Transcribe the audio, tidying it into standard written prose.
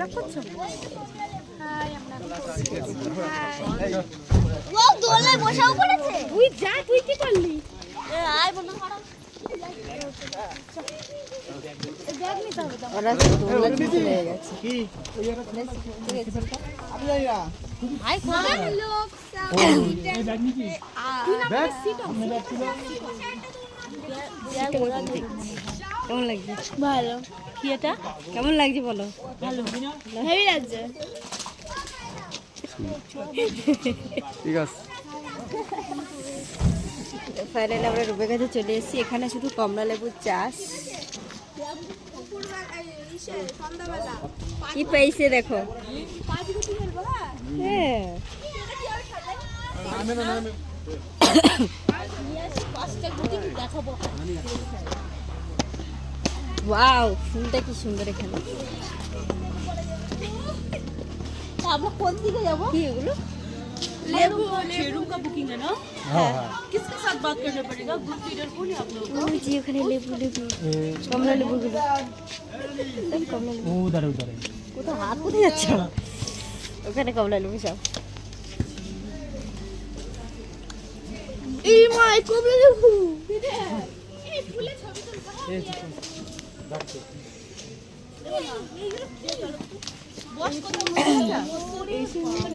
Blog করছো? High, আমরা high. ও দোলে বসাও পড়েছে। তুই যা, তুই কি করলি? আয় বন্ধু করো। ব্যাগ নিতে হবে তো। ওরা দোলা নিচে লেগে গেছে। হাই কোথায়? লোক কেমন লাগছে? ভালো। কি এটা কেমন লাগছে বলো? ভালো। হেভি লাগছে। ঠিক আছে। ফাইনালি আমরা রূপের কাছে চলে এসেছি। এখানে শুধু কমলা লেবুর চাষ। কি পেয়েছে দেখো। হ্যাঁ ওয়াও, ফুলটা কি সুন্দর এখানে। আমরা কোন দিকে যাব? কি এগুলো? लेबू रूम का बुकिंग है ना? হ্যাঁ किसके साथ बात करना पड़ेगा? ग्रुप लीडर कौन है आप लोग? ওই যে ওখানে লেবু লেবু কমলা লেবুগুলো। দেখ কমলা লেবু উদারে উদারে কোথাও হাত কোথায় যাচ্ছে? ওখানে কমলা লেবু সব। এই মা এই কমলা লেবু। बॉस को